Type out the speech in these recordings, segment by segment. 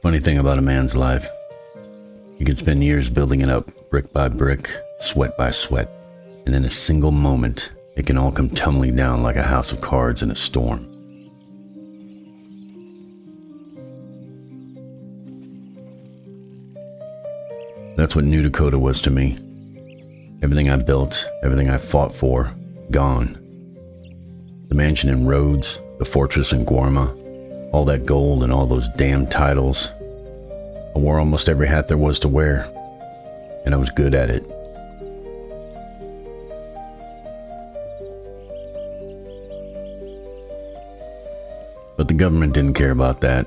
Funny thing about a man's life, you can spend years building it up, brick by brick, sweat by sweat, and in a single moment, it can all come tumbling down like a house of cards in a storm. That's what New Dakota was to me. Everything I built, everything I fought for, gone. The mansion in Rhodes, the fortress in Guarma, all that gold and all those damn titles. I wore almost every hat there was to wear, and I was good at it. But the government didn't care about that.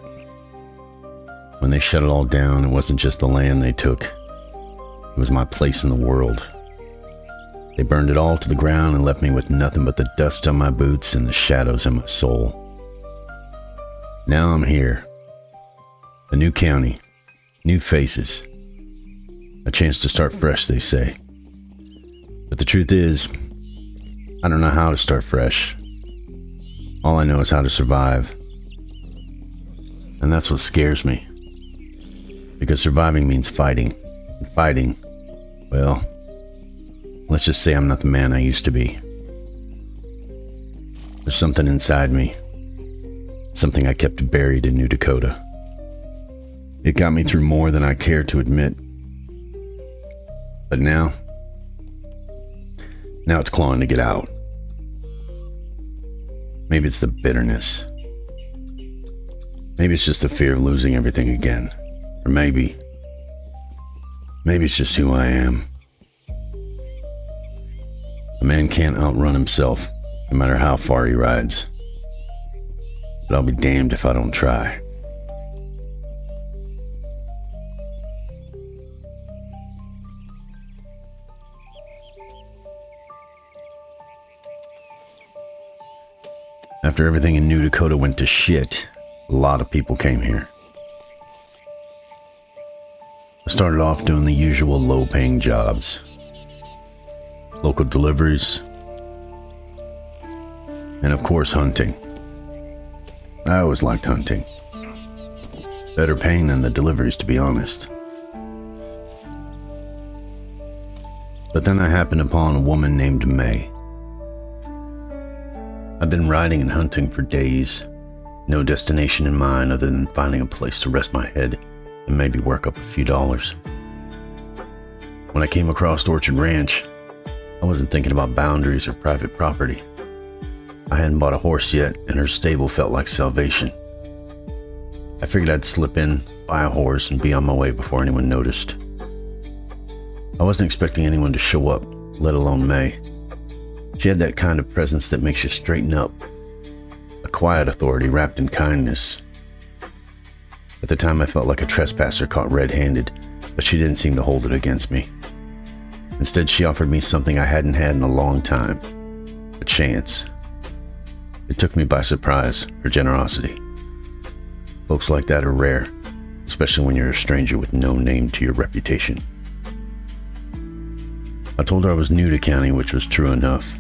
When they shut it all down, it wasn't just the land they took. It was my place in the world. They burned it all to the ground and left me with nothing but the dust on my boots and the shadows in my soul. Now I'm here. A new county, new faces. A chance to start fresh, they say. But the truth is, I don't know how to start fresh. All I know is how to survive. And that's what scares me. Because surviving means fighting. And fighting, well, let's just say I'm not the man I used to be. There's something inside me. Something I kept buried in New Dakota. It got me through more than I care to admit. But now it's clawing to get out. Maybe it's the bitterness. Maybe it's just the fear of losing everything again. Or maybe it's just who I am. A man can't outrun himself, no matter how far he rides. But I'll be damned if I don't try. After everything in New Dakota went to shit, a lot of people came here. I started off doing the usual low-paying jobs. Local deliveries, and of course hunting. I always liked hunting. Better paying than the deliveries, to be honest. But then I happened upon a woman named May. I've been riding and hunting for days, no destination in mind other than finding a place to rest my head and maybe work up a few dollars. When I came across Orchard Ranch, I wasn't thinking about boundaries or private property. I hadn't bought a horse yet, and her stable felt like salvation. I figured I'd slip in, buy a horse, and be on my way before anyone noticed. I wasn't expecting anyone to show up, let alone May. She had that kind of presence that makes you straighten up. A quiet authority wrapped in kindness. At the time, I felt like a trespasser caught red-handed, but she didn't seem to hold it against me. Instead, she offered me something I hadn't had in a long time. A chance. It took me by surprise, her generosity. Folks like that are rare, especially when you're a stranger with no name to your reputation. I told her I was new to county, which was true enough.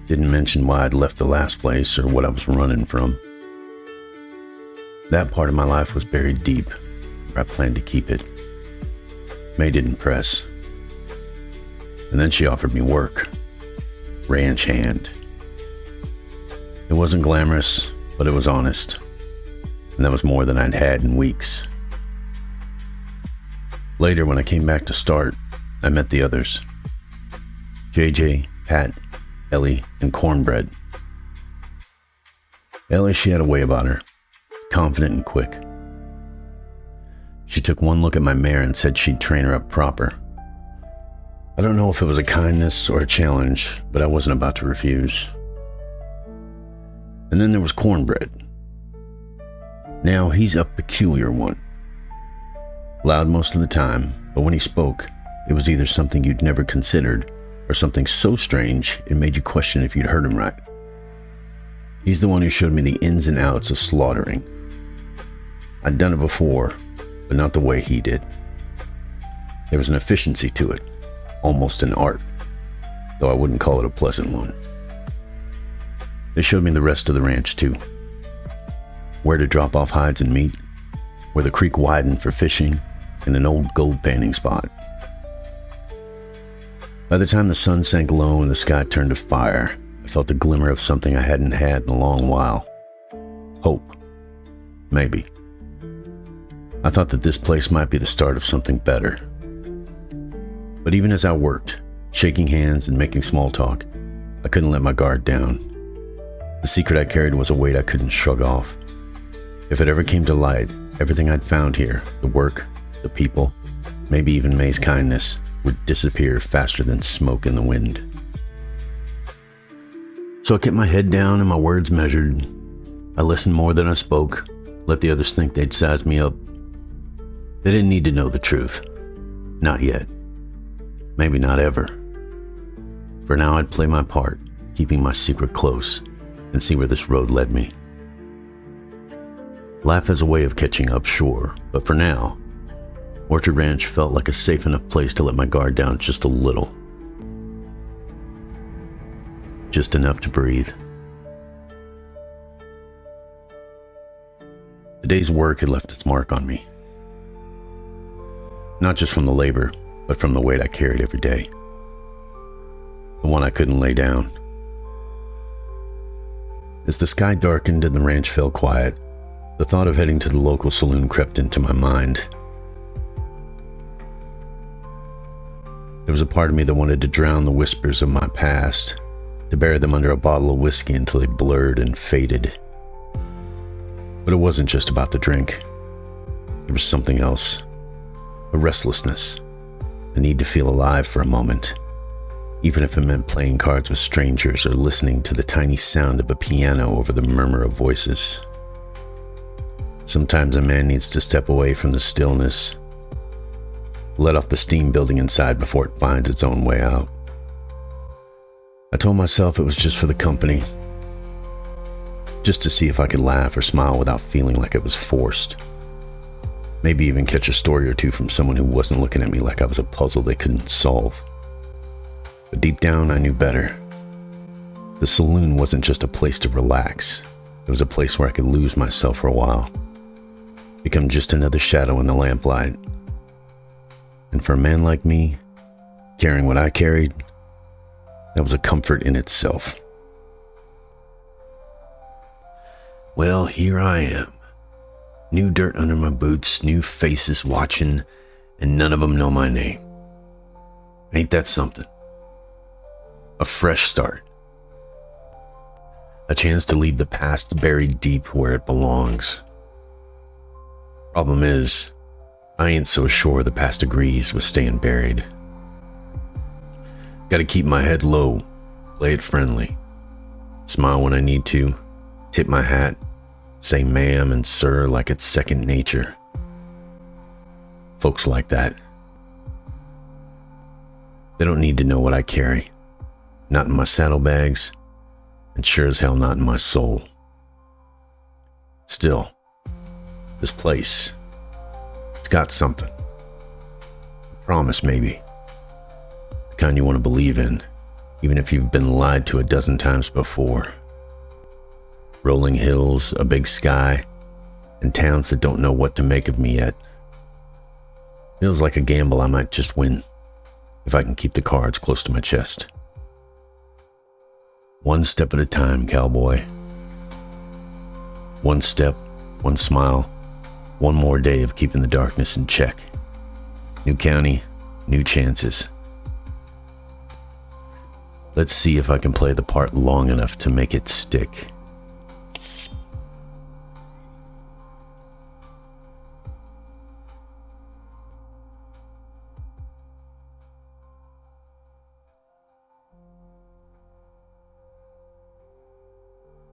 Didn't mention why I'd left the last place or what I was running from. That part of my life was buried deep, where I planned to keep it. May didn't press. And then she offered me work. Ranch hand. It wasn't glamorous, but it was honest. And that was more than I'd had in weeks. Later, when I came back to start, I met the others. JJ, Pat, Ellie, and Cornbread. Ellie, she had a way about her. Confident and quick. She took one look at my mare and said she'd train her up proper. I don't know if it was a kindness or a challenge, but I wasn't about to refuse. And then there was Cornbread. Now he's a peculiar one. Loud most of the time, but when he spoke, it was either something you'd never considered or something so strange it made you question if you'd heard him right. He's the one who showed me the ins and outs of slaughtering. I'd done it before, but not the way he did. There was an efficiency to it, almost an art, though I wouldn't call it a pleasant one. They showed me the rest of the ranch too. Where to drop off hides and meat, where the creek widened for fishing and an old gold panning spot. By the time the sun sank low and the sky turned to fire, I felt a glimmer of something I hadn't had in a long while. Hope. Maybe. I thought that this place might be the start of something better. But even as I worked, shaking hands and making small talk, I couldn't let my guard down. The secret I carried was a weight I couldn't shrug off. If it ever came to light, everything I'd found here, the work, the people, maybe even May's kindness, would disappear faster than smoke in the wind. So I kept my head down and my words measured. I listened more than I spoke, let the others think they'd size me up. They didn't need to know the truth. Not yet. Maybe not ever. For now, I'd play my part, keeping my secret close, and see where this road led me. Life has a way of catching up, sure, but for now, Orchard Ranch felt like a safe enough place to let my guard down just a little. Just enough to breathe. The day's work had left its mark on me. Not just from the labor, but from the weight I carried every day. The one I couldn't lay down. As the sky darkened and the ranch fell quiet, the thought of heading to the local saloon crept into my mind. There was a part of me that wanted to drown the whispers of my past, to bury them under a bottle of whiskey until they blurred and faded. But it wasn't just about the drink. There was something else. A restlessness. The need to feel alive for a moment. Even if it meant playing cards with strangers or listening to the tiny sound of a piano over the murmur of voices. Sometimes a man needs to step away from the stillness. Let off the steam building inside before it finds its own way out. I told myself it was just for the company. Just to see if I could laugh or smile without feeling like it was forced. Maybe even catch a story or two from someone who wasn't looking at me like I was a puzzle they couldn't solve. But deep down, I knew better. The saloon wasn't just a place to relax. It was a place where I could lose myself for a while. Become just another shadow in the lamplight. And for a man like me, carrying what I carried, that was a comfort in itself. Well, here I am. New dirt under my boots, new faces watching, and none of them know my name. Ain't that something? A fresh start. A chance to leave the past buried deep where it belongs. Problem is, I ain't so sure the past agrees with staying buried. Gotta keep my head low, play it friendly. Smile when I need to, tip my hat, say ma'am and sir like it's second nature. Folks like that. They don't need to know what I carry. Not in my saddlebags, and sure as hell not in my soul. Still, this place, it's got something. A promise, maybe. The kind you want to believe in, even if you've been lied to a dozen times before. Rolling hills, a big sky, and towns that don't know what to make of me yet. Feels like a gamble I might just win, if I can keep the cards close to my chest. One step at a time, cowboy. One step, one smile, one more day of keeping the darkness in check. New county, new chances. Let's see if I can play the part long enough to make it stick.